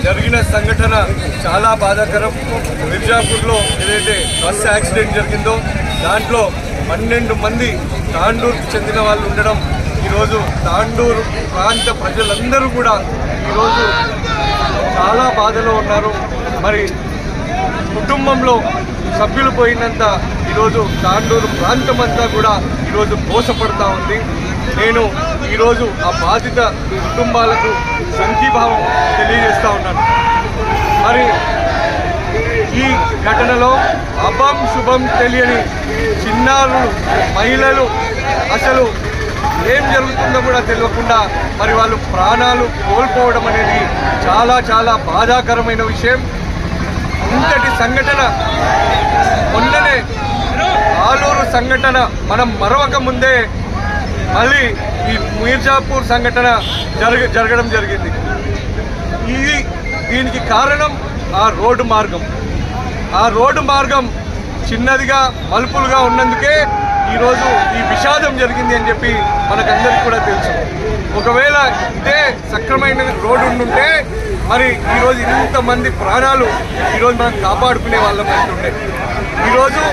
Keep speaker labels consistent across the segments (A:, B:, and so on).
A: జరిగిన సంఘటన చాలా బాధాకరం. మిర్జాపూర్లో ఏదైతే బస్సు యాక్సిడెంట్ జరిగిందో దాంట్లో 12 మంది తాండూరుకు చెందిన వాళ్ళు ఉండడం ఈరోజు తాండూరు ప్రాంత ప్రజలందరూ కూడా ఈరోజు చాలా బాధలో ఉన్నారు. మరి కుటుంబంలో సభ్యులు పోయినంత ఈరోజు తాండూరు ప్రాంతం అంతా కూడా ఈరోజు మోసపడతా ఉంది. నేను ఈరోజు ఆ బాధిత కుటుంబాలకు సంఘీభావం తెలియజేస్తూ ఉన్నాను. మరి ఈ ఘటనలో అభం శుభం తెలియని చిన్నారులు, మహిళలు అసలు ఏం జరుగుతుందో కూడా తెలియకుండా మరి వాళ్ళు ప్రాణాలు కోల్పోవడం అనేది చాలా చాలా బాధాకరమైన విషయం. ఇంతటి సంఘటన మొన్ననే ఆలూరు సంఘటన మనం మరవక ముందే మళ్ళీ ఈ మీర్జాపూర్ సంఘటన జరగడం జరిగింది. దీనికి కారణం ఆ రోడ్డు మార్గం చిన్నదిగా మలుపులుగా ఉన్నందుకే ఈరోజు ఈ విషాదం జరిగింది అని చెప్పి మనకందరికీ కూడా తెలుసు. ఒకవేళ ఇదే సక్రమైన రోడ్డు ఉండుంటే మరి ఈరోజు ఇంతమంది ప్రాణాలు ఈరోజు మనం కాపాడుకునే వాళ్ళం అంటుండే. ఈరోజు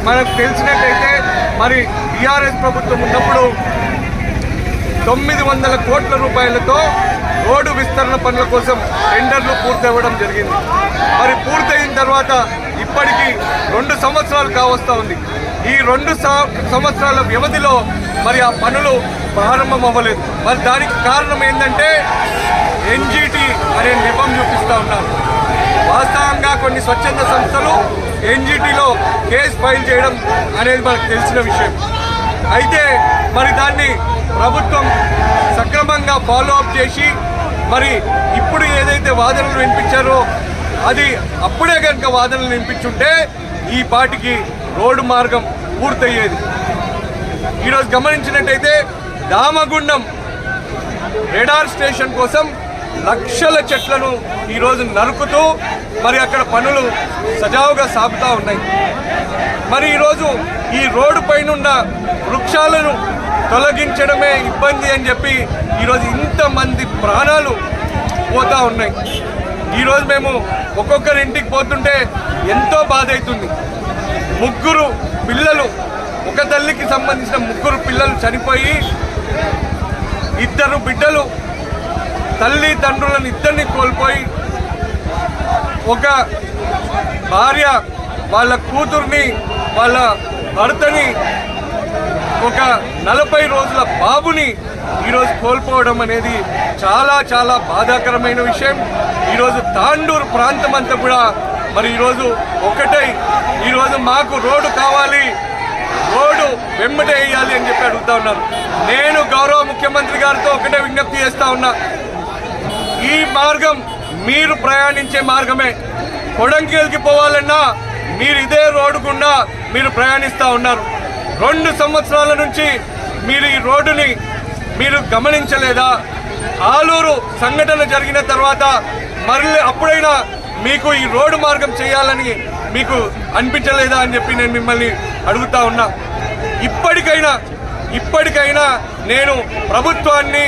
A: మనకు తెలిసినట్టయితే మరి టీఆర్ఎస్ ప్రభుత్వం ఉన్నప్పుడు 900 కోట్ల రూపాయలతో రోడ్డు విస్తరణ పనుల కోసం టెండర్లు పూర్తవ్వడం జరిగింది. మరి పూర్తయిన తర్వాత ఇప్పటికీ 2 సంవత్సరాలు కావస్తూ ఉంది. ఈ 2 సంవత్సరాల వ్యవధిలో మరి ఆ పనులు ప్రారంభం అవ్వలేదు. మరి దానికి కారణం ఏంటంటే ఎన్జిటి అనే నెపం చూపిస్తూ ఉన్నారు. వాస్తవంగా కొన్ని స్వచ్ఛంద సంస్థలు ఎన్జిటిలో కేసు ఫైల్ చేయడం అనేది మనకు తెలిసిన విషయం. అయితే మరి దాన్ని ప్రభుత్వం సక్రమంగా ఫాలో అప్ చేసి మరి ఇప్పుడు ఏదైతే వాదనలు వినిపించారో అది అప్పుడే కనుక వాదనలు వినిపించుంటే ఈ పాటికి రోడ్డు మార్గం పూర్తయ్యేది. ఈరోజు గమనించినట్టయితే దామగుండం రేడార్ స్టేషన్ కోసం లక్షల చెట్లను ఈరోజు నరుకుతూ మరి అక్కడ పనులు సజావుగా సాగుతూ ఉన్నాయి. మరి ఈరోజు ఈ రోడ్డు పైనున్న వృక్షాలను తొలగించడమే ఇబ్బంది అని చెప్పి ఈరోజు ఇంతమంది ప్రాణాలు పోతూ ఉన్నాయి. ఈరోజు మేము ఒక్కొక్కరి ఇంటికి పోతుంటే ఎంతో బాధ అవుతుంది. 3 పిల్లలు, ఒక తల్లికి సంబంధించిన 3 పిల్లలు చనిపోయి 2 బిడ్డలు తల్లి తండ్రులను ఇద్దరిని కోల్పోయి ఒక భార్య వాళ్ళ కూతుర్ని, వాళ్ళ భర్తని, ఒక 40 రోజుల బాబుని ఈరోజు కోల్పోవడం అనేది చాలా చాలా బాధాకరమైన విషయం. ఈరోజు తాండూరు ప్రాంతం అంతా కూడా మరి ఈరోజు ఒకటై ఈరోజు మాకు రోడ్డు కావాలి, రోడ్డు వెంబడే వేయాలి అని చెప్పి అడుగుతా ఉన్నారు. నేను గౌరవ ముఖ్యమంత్రి గారితో ఒకటే విజ్ఞప్తి చేస్తా ఉన్నా, ఈ మార్గం మీరు ప్రయాణించే మార్గమే. కొడంగల్కి పోవాలన్నా మీరు ఇదే రోడ్డు గుండా మీరు ప్రయాణిస్తూ ఉన్నారు. 2 సంవత్సరాల నుంచి మీరు ఈ రోడ్డుని మీరు గమనించలేదా? ఆలూరు సంఘటన జరిగిన తర్వాత మళ్ళీ అప్పుడైనా మీకు ఈ రోడ్డు మార్గం చేయాలని మీకు అనిపించలేదా అని చెప్పి నేను మిమ్మల్ని అడుగుతా ఉన్నా. ఇప్పటికైనా నేను ప్రభుత్వాన్ని,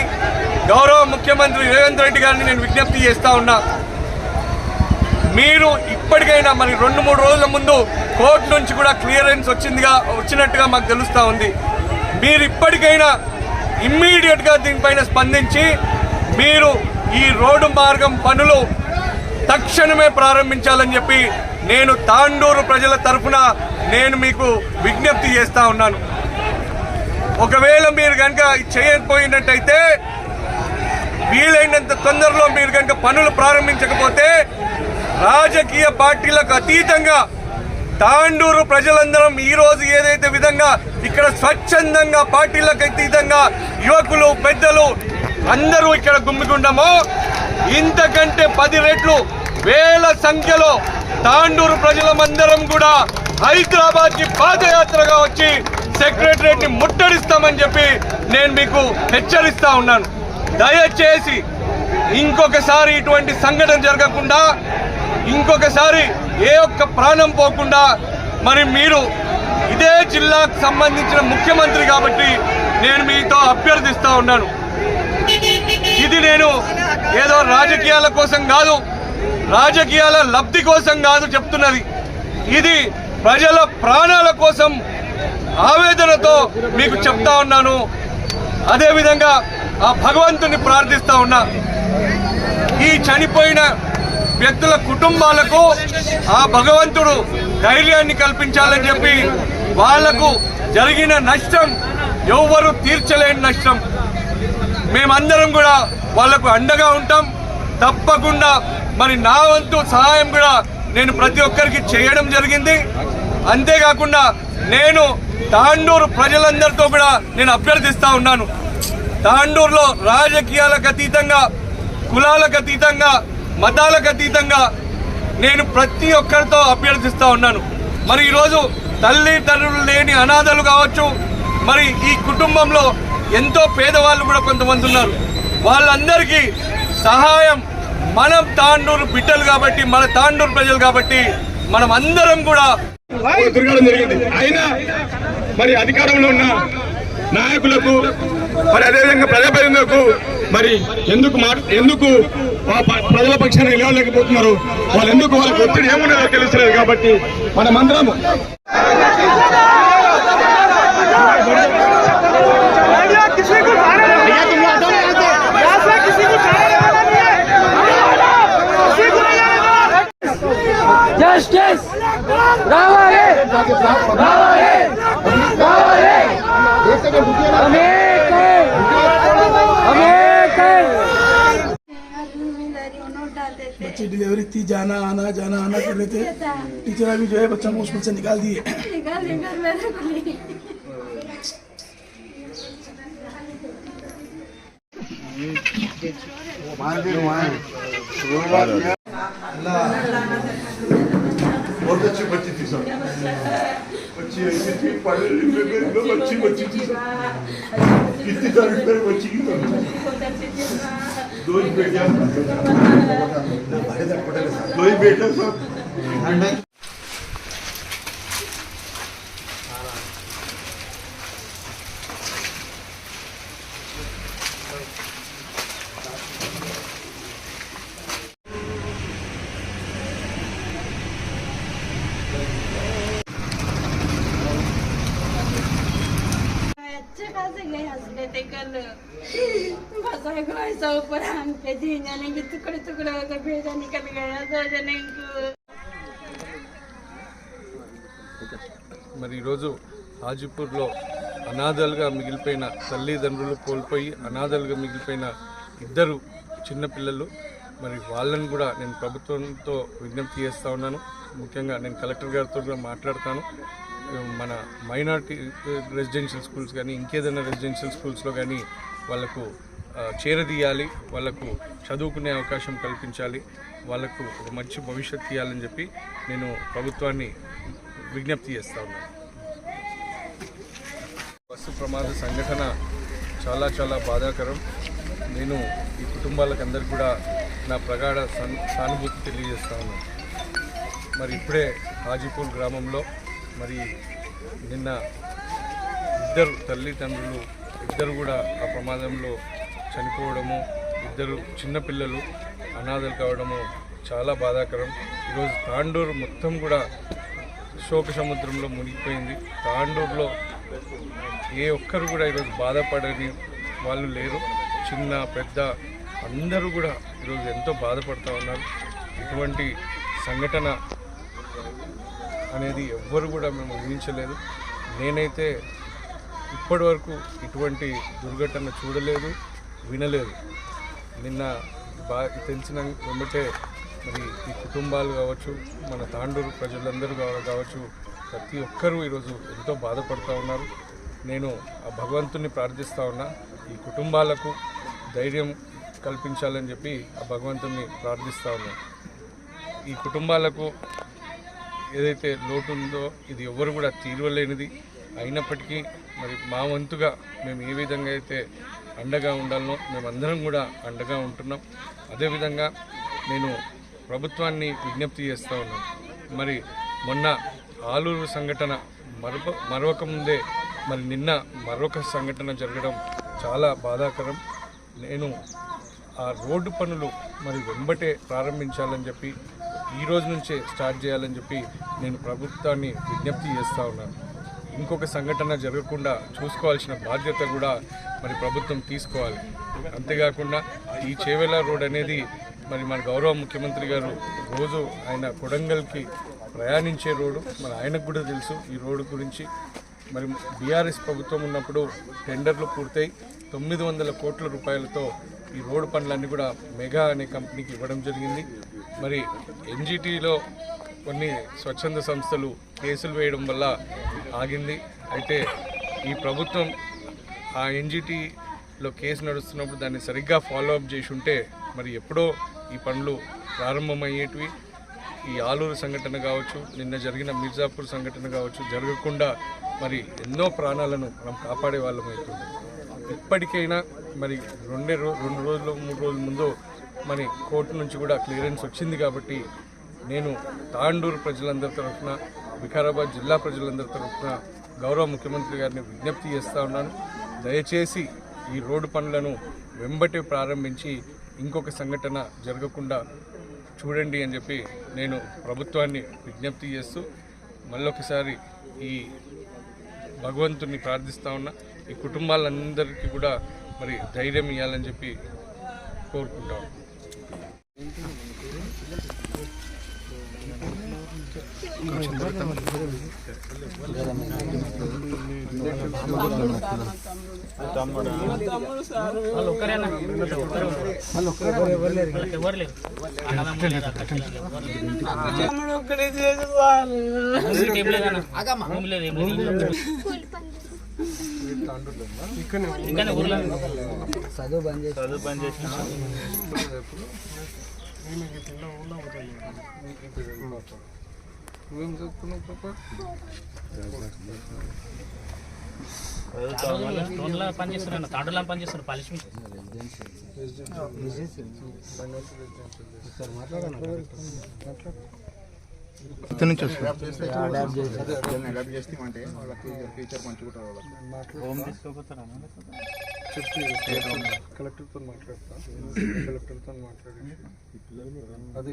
A: గౌరవ ముఖ్యమంత్రి రేవంత్ రెడ్డి గారిని నేను విజ్ఞప్తి చేస్తా ఉన్నా, మీరు ఇప్పటికైనా మరి 2-3 రోజుల ముందు కోర్టు నుంచి కూడా క్లియరెన్స్ వచ్చినట్టుగా మాకు తెలుస్తూ ఉంది. మీరు ఇప్పటికైనా ఇమ్మీడియట్గా దీనిపైన స్పందించి మీరు ఈ రోడ్డు మార్గం పనులు తక్షణమే ప్రారంభించాలని చెప్పి నేను తాండూరు ప్రజల తరఫున నేను మీకు విజ్ఞప్తి చేస్తా ఉన్నాను. ఒకవేళ మీరు కనుక చేయకపోయినట్టయితే వీలైనంత తొందరలో మీరు కనుక పనులు ప్రారంభించకపోతే రాజకీయ పార్టీలకు అతీతంగా తాండూరు ప్రజలందరం ఈరోజు ఏదైతే విధంగా ఇక్కడ స్వచ్ఛందంగా పార్టీలకు అతీతంగా యువకులు, పెద్దలు అందరూ ఇక్కడ గుమ్మిగుండమో ఇంతకంటే 10 రెట్లు వేల సంఖ్యలో తాండూరు ప్రజలమందరం కూడా హైదరాబాద్కి పాదయాత్రగా వచ్చి సెక్రటరియట్ ని ముట్టడిస్తామని చెప్పి నేను మీకు హెచ్చరిస్తా ఉన్నాను. దయచేసి ఇంకొకసారి ఇటువంటి సంఘటన జరగకుండా, ఇంకొకసారి ఏ ఒక్క ప్రాణం పోకుండా మరి మీరు ఇదే జిల్లాకు సంబంధించిన ముఖ్యమంత్రి కాబట్టి నేను మీతో అభ్యర్థిస్తా ఉన్నాను. ఇది నేను ఏదో రాజకీయాల కోసం కాదు, రాజకీయాల లబ్ధి కోసం కాదు చెప్తున్నది. ఇది ప్రజల ప్రాణాల కోసం ఆవేదనతో మీకు చెప్తా ఉన్నాను. అదేవిధంగా ఆ భగవంతుని ప్రార్థిస్తా ఉన్నా, ఈ చనిపోయిన వ్యక్తుల కుటుంబాలకు ఆ భగవంతుడు ధైర్యాన్ని కల్పించాలని చెప్పి, వాళ్లకు జరిగిన నష్టం ఎవ్వరూ తీర్చలేని నష్టం. మేమందరం కూడా వాళ్లకు అండగా ఉంటాం. తప్పకుండా మరి నా వంతు సహాయం కూడా నేను ప్రతి ఒక్కరికి చేయడం జరిగింది. అంతేకాకుండా నేను తాండూరు ప్రజలందరితో కూడా నేను అభ్యర్థిస్తా ఉన్నాను. తాండూరులో రాజకీయాలకు అతీతంగా, కులాలకు అతీతంగా, మతాలకు అతీతంగా నేను ప్రతి ఒక్కరితో అభ్యర్థిస్తా ఉన్నాను. మరి ఈరోజు తల్లిదండ్రులు లేని అనాథలు కావచ్చు, మరి ఈ కుటుంబంలో ఎంతో పేదవాళ్ళు కూడా కొంతమంది ఉన్నారు. వాళ్ళందరికీ సహాయం మనం తాండూరు బిడ్డలు కాబట్టి, మన తాండూరు ప్రజలు కాబట్టి మనం అందరం కూడా
B: తిరగడం జరిగింది. అయినా మరి అధికారంలో ఉన్న నాయకులకు మరి అదేవిధంగా ప్రజాప్రతినిధులకు మరి ఎందుకు ప్రజల పక్షాన నిలవలేకపోతున్నారు, వాళ్ళు ఎందుకు వాళ్ళకి ఒత్తిడి ఏమున్నదో తెలుస్తలేదు. కాబట్టి మనమందరం
C: జస్టిస్ రావాలి రావాలి రావాలి
D: बच्चे डिलीवरी थी, जाना आना कर रहे थे। टीचर अभी जो है बच्चा को हॉस्पिटल से निकाल दिए।
B: बहुत अच्छी बच्ची थी सर, बच्ची ऐसी थी, पढ़े लिखे में बच्ची थी सर। कितनी तारीफ करें बच्ची की? दो ही बेटा सर।
E: थे कल बसा को ऐसा ऊपर हम पे थी जाने की टुकड़े टुकड़े होकर भेजा निकल गया था जाने को।
A: మరి ఈరోజు హాజీపూర్లో అనాథలుగా మిగిలిపోయిన, తల్లిదండ్రులు కోల్పోయి అనాథలుగా మిగిలిపోయిన ఇద్దరు చిన్నపిల్లలు, మరి వాళ్ళని కూడా నేను ప్రభుత్వంతో విజ్ఞప్తి చేస్తూ ఉన్నాను. ముఖ్యంగా నేను కలెక్టర్ గారితో కూడా మాట్లాడతాను. మన మైనారిటీ రెసిడెన్షియల్ స్కూల్స్ కానీ ఇంకేదైనా రెసిడెన్షియల్ స్కూల్స్లో కానీ వాళ్ళకు చేరదీయాలి, వాళ్ళకు చదువుకునే అవకాశం కల్పించాలి, వాళ్ళకు ఒక మంచి భవిష్యత్తు ఇవ్వాలని చెప్పి నేను ప్రభుత్వాన్ని విజ్ఞప్తి చేస్తూ ఉన్నాను. బస్సు ప్రమాద సంఘటన చాలా చాలా బాధాకరం. నేను ఈ కుటుంబాలకు అందరికీ కూడా నా ప్రగాఢ సానుభూతి తెలియజేస్తా ఉన్నాను. మరి ఇప్పుడే హాజీపూర్ గ్రామంలో మరి నిన్న ఇద్దరు తల్లిదండ్రులు ఇద్దరు కూడా ఆ ప్రమాదంలో చనిపోవడము, ఇద్దరు చిన్నపిల్లలు అనాథలు కావడము చాలా బాధాకరం. ఈరోజు తాండూరు మొత్తం కూడా శోక సముద్రంలో మునిగిపోయింది. తాండూరులో ఏ ఒక్కరు కూడా ఈరోజు బాధపడని వాళ్ళు లేరు. చిన్న పెద్ద అందరూ కూడా ఈరోజు ఎంతో బాధపడుతూ ఉన్నారు. ఇటువంటి సంఘటన అనేది ఎవ్వరు కూడా మేము ఊహించలేదు. నేనైతే ఇప్పటి వరకు ఇటువంటి దుర్ఘటన చూడలేదు, వినలేదు. నిన్న తెలిసిన వెంబటే మరి ఈ కుటుంబాలు కావచ్చు, మన తాండూరు ప్రజలందరూ కావచ్చు, ప్రతి ఒక్కరూ ఈరోజు ఎంతో బాధపడుతూ ఉన్నారు. నేను ఆ భగవంతుని ప్రార్థిస్తూ ఉన్నా, ఈ కుటుంబాలకు ధైర్యం కల్పించాలని చెప్పి ఆ భగవంతుని ప్రార్థిస్తూ ఉన్నాను. ఈ కుటుంబాలకు ఏదైతే లోటు ఉందో ఇది ఎవరు కూడా తీరవలేనిది. అయినప్పటికీ మరి మా వంతుగా మేము ఏ విధంగా అయితే అండగా ఉండాలనో మేమందరం కూడా అండగా ఉంటున్నాం. అదేవిధంగా నేను ప్రభుత్వాన్ని విజ్ఞప్తి చేస్తూ ఉన్నాను. మరి మొన్న ఆలూరు సంఘటన మరొక ముందే మరి నిన్న మరొక సంఘటన జరగడం చాలా బాధాకరం. నేను ఆ రోడ్డు పనులు మరి వెంబటే ప్రారంభించాలని చెప్పి ఈ రోజు నుంచే స్టార్ట్ చేయాలని చెప్పి నేను ప్రభుత్వాన్ని విజ్ఞప్తి చేస్తూ ఉన్నాను. ఇంకొక సంఘటన జరగకుండా చూసుకోవాల్సిన బాధ్యత కూడా మరి ప్రభుత్వం తీసుకోవాలి. అంతేకాకుండా ఈ చేవెళ్ళ రోడ్ అనేది మరి మన గౌరవ ముఖ్యమంత్రి గారు రోజు ఆయన కొడంగల్కి ప్రయాణించే రోడ్డు, మరి ఆయనకు కూడా తెలుసు ఈ రోడ్డు గురించి. మరి బీఆర్ఎస్ ప్రభుత్వం ఉన్నప్పుడు టెండర్లు పూర్తయి 900 కోట్ల రూపాయలతో ఈ రోడ్డు పనులన్నీ కూడా మెగా అనే కంపెనీకి ఇవ్వడం జరిగింది. మరి ఎన్జిటిలో కొన్ని స్వచ్ఛంద సంస్థలు కేసులు వేయడం వల్ల ఆగింది. అయితే ఈ ప్రభుత్వం ఆ ఎన్జిటిలో కేసు నడుస్తున్నప్పుడు దాన్ని సరిగ్గా ఫాలో అప్ చేసి ఉంటే మరి ఎప్పుడో ఈ పనులు ప్రారంభమయ్యేటివి. ఈ ఆలూరు సంఘటన కావచ్చు, నిన్న జరిగిన మిర్జాపూర్ సంఘటన కావచ్చు జరగకుండా మరి ఎన్నో ప్రాణాలను మనం కాపాడే వాళ్ళం అవుతుంది. ఇప్పటికైనా మరి 2 రోజులు 3 రోజుల ముందు మరి కోర్టు నుంచి కూడా క్లియరెన్స్ వచ్చింది కాబట్టి నేను తాండూరు ప్రజలందరి తరఫున, వికారాబాద్ జిల్లా ప్రజలందరి తరఫున గౌరవ ముఖ్యమంత్రి గారిని విజ్ఞప్తి చేస్తూ ఉన్నాను. దయచేసి ఈ రోడ్డు పనులను వెంబటి ప్రారంభించి ఇంకొక సంఘటన జరగకుండా చూడండి అని చెప్పి నేను ప్రభుత్వాన్ని విజ్ఞప్తి చేస్తూ మళ్ళొకసారి ఈ భగవంతుని ప్రార్థిస్తూ ఉన్నా. ఈ కుటుంబాలందరికీ కూడా మరి ధైర్యం ఇవ్వాలని చెప్పి కోరుకుంటాం.
C: చదువు బంద్ చేసి
A: నువ్వేం చదువుకున్నావు పాప?
F: పనిచేస్తున్నాను, తాండూరులో పనిచేస్తున్నాను. పాలిష్మి
A: కలెక్టర్తో మాట్లాడతా, కలెక్టర్తో మాట్లాడి అది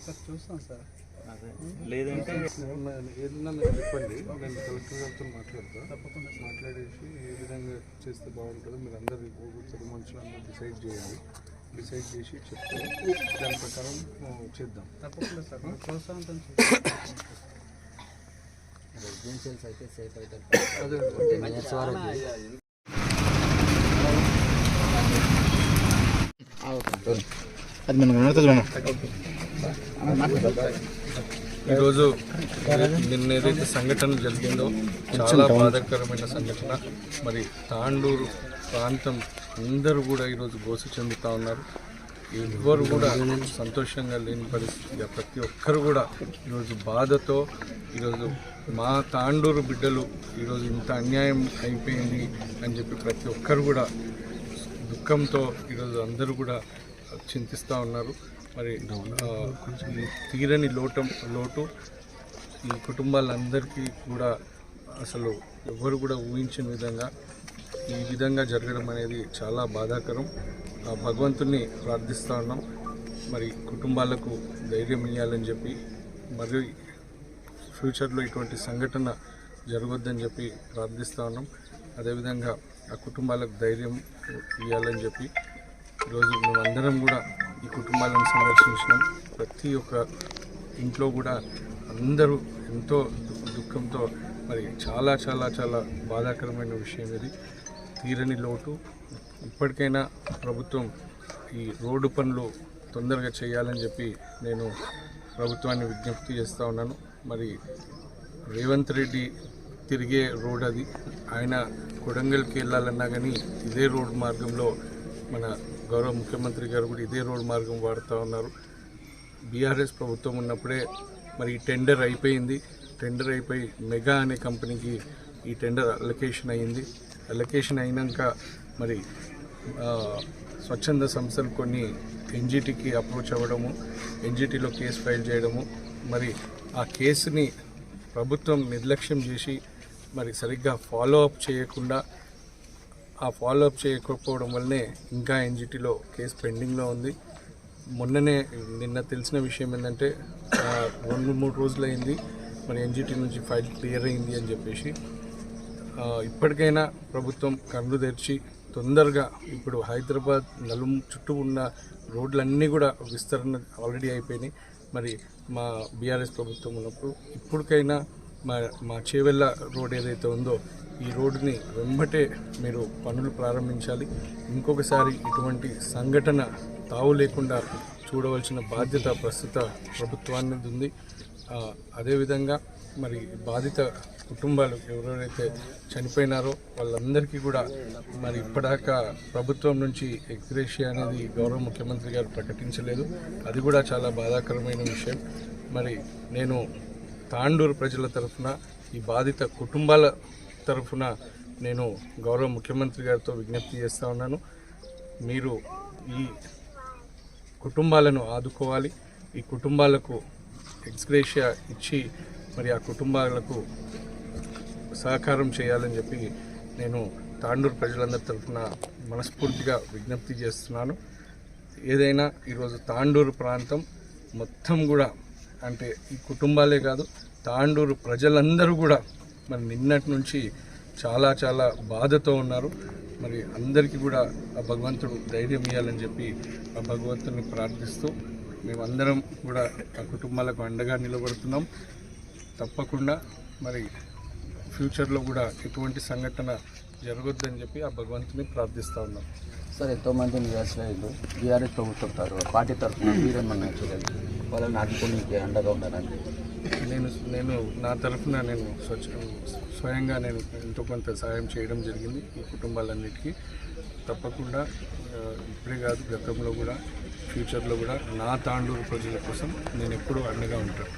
A: సార్ చూస్తాను సార్.
F: లేదంటే
A: ఏదన్నా మీరు చెప్పండి, నేను కలెక్టర్ గారితో మాట్లాడతా. తప్పకుండా మాట్లాడేసి ఏ విధంగా చేస్తే బాగుంటుందో మీరు అందరు ఒకసారి మనుషులందరూ డిసైడ్ చేయండి. డిసైడ్ చేసి చెప్తే దాని ప్రకారం చేద్దాం. తప్పకుండా సార్ ప్రోత్సాహం
C: రెసిడెన్షియల్స్ అయితే సేఫ్ అవుతారు.
A: ఈరోజు నిన్న ఏదైతే సంఘటన జరిగిందో చాలా బాధాకరమైన సంఘటన. మరి తాండూరు ప్రాంతం అందరూ కూడా ఈరోజు గోస చెందుతూ ఉన్నారు. ఎవ్వరు కూడా సంతోషంగా లేని పరిస్థితి. ప్రతి ఒక్కరు కూడా ఈరోజు బాధతో ఈరోజు మా తాండూరు బిడ్డలు ఈరోజు ఇంత అన్యాయం అయిపోయింది అని చెప్పి ప్రతి ఒక్కరు కూడా దుఃఖంతో ఈరోజు అందరూ కూడా చింతిస్తూ ఉన్నారు. మరి తీరని లోటు ఈ కుటుంబాలందరికీ కూడా అసలు ఎవరు కూడా ఊహించిన విధంగా ఈ విధంగా జరగడం అనేది చాలా బాధాకరం. భగవంతుని ప్రార్థిస్తూ ఉన్నాం మరి కుటుంబాలకు ధైర్యం ఇవ్వాలని చెప్పి, మరియు ఫ్యూచర్లో ఇటువంటి సంఘటన జరగొద్దని చెప్పి ప్రార్థిస్తూ ఉన్నాం. అదేవిధంగా ఆ కుటుంబాలకు ధైర్యం ఇవ్వాలని చెప్పి ఈరోజు మేమందరం కూడా ఈ కుటుంబాలను సందర్శించినాం. ప్రతి ఒక్క ఇంట్లో కూడా అందరూ ఎంతో దుఃఖంతో మరి చాలా చాలా చాలా బాధాకరమైన విషయం ఇది. తీరని లోటు. ఇప్పటికైనా ప్రభుత్వం ఈ రోడ్డు పనులు తొందరగా చేయాలని చెప్పి నేను ప్రభుత్వాన్ని విజ్ఞప్తి చేస్తూ ఉన్నాను. మరి రేవంత్ రెడ్డి తిరిగే రోడ్ అది. ఆయన కొడంగల్కి వెళ్ళాలన్నా కానీ ఇదే రోడ్ మార్గంలో మన గౌరవ ముఖ్యమంత్రి గారు కూడా ఇదే రోడ్ మార్గం వాడుతూ ఉన్నారు. బీఆర్ఎస్ ప్రభుత్వం ఉన్నప్పుడే మరి టెండర్ అయిపోయింది. టెండర్ అయిపోయి మెగా అనే కంపెనీకి ఈ టెండర్ అలొకేషన్ అయ్యింది. అలొకేషన్ అయినాక మరి స్వచ్ఛంద సంస్థలు కొన్ని ఎన్జిటికి అప్రోచ్ అవ్వడము, ఎన్జిటిలో కేసు ఫైల్ చేయడము, మరి ఆ కేసుని ప్రభుత్వం నిర్లక్ష్యం చేసి మరి సరిగ్గా ఫాలో అప్ చేయకుండా
G: ఆ ఫాలోఅప్ చేయకపోవడం వల్లనే ఇంకా ఎన్జిటీలో కేసు పెండింగ్లో ఉంది. నిన్న తెలిసిన విషయం ఏంటంటే 2-3 రోజులైంది మరి ఎన్జిటీ నుంచి ఫైల్ క్లియర్ అయింది అని చెప్పేసి. ఇప్పటికైనా ప్రభుత్వం కళ్ళు తెరిచి తొందరగా ఇప్పుడు హైదరాబాద్ చుట్టూ ఉన్న రోడ్లన్నీ కూడా విస్తరణ ఆల్రెడీ అయిపోయినాయి. మరి మా బీఆర్ఎస్ ప్రభుత్వం ఉన్నప్పుడు ఇప్పటికైనా మా చేవెళ్ళ రోడ్ ఏదైతే ఉందో ఈ రోడ్డుని వెంబటే మీరు పనులు ప్రారంభించాలి. ఇంకొకసారి ఇటువంటి సంఘటన తావు లేకుండా చూడవలసిన బాధ్యత ప్రస్తుత ప్రభుత్వానికి ఉంది. అదేవిధంగా మరి బాధిత కుటుంబాలు ఎవరెవరైతే చనిపోయినారో వాళ్ళందరికీ కూడా మరి ఇప్పటిదాకా ప్రభుత్వం నుంచి ఎక్స్గ్రేషియా అనేది గౌరవ ముఖ్యమంత్రి గారు ప్రకటించలేదు. అది కూడా చాలా బాధాకరమైన విషయం. మరి నేను తాండూరు ప్రజల తరఫున ఈ బాధిత కుటుంబాల తరఫున నేను గౌరవ ముఖ్యమంత్రి గారితో విజ్ఞప్తి చేస్తూ ఉన్నాను. మీరు ఈ కుటుంబాలను ఆదుకోవాలి. ఈ కుటుంబాలకు ఎక్స్గ్రేషియా ఇచ్చి మరి ఆ కుటుంబాలకు సహకారం చేయాలని చెప్పి నేను తాండూరు ప్రజలందరి తరఫున మనస్ఫూర్తిగా విజ్ఞప్తి చేస్తున్నాను. ఏదైనా ఈరోజు తాండూరు ప్రాంతం మొత్తం కూడా అంటే ఈ కుటుంబాలే కాదు తాండూరు ప్రజలందరూ కూడా మరి నిన్నటి నుంచి చాలా చాలా బాధతో ఉన్నారు. మరి అందరికీ కూడా ఆ భగవంతుడు ధైర్యం ఇవ్వాలని చెప్పి ఆ భగవంతుని ప్రార్థిస్తూ మేమందరం కూడా ఆ కుటుంబాలకు అండగా నిలబడుతున్నాం. తప్పకుండా మరి ఫ్యూచర్లో కూడా ఎటువంటి సంఘటన జరగొద్దని చెప్పి ఆ భగవంతుని ప్రార్థిస్తూ ఉన్నాం.
C: సార్ ఎంతోమంది నిరాశ్రయులు బీఆర్ఎస్ ప్రభుత్వం పార్టీ తరఫున మీరేమన్నా చేయాలి వాళ్ళని ఆదుకోనికి అండగా ఉండాలని
G: నేను నా తరఫున నేను స్వయంగా నేను ఎంతో కొంత సహాయం చేయడం జరిగింది ఈ కుటుంబాలన్నిటికీ. తప్పకుండా ఇప్పుడే కాదు గతంలో కూడా ఫ్యూచర్లో కూడా నా తాండూరు ప్రజల కోసం నేను ఎప్పుడూ అండగా ఉంటాను.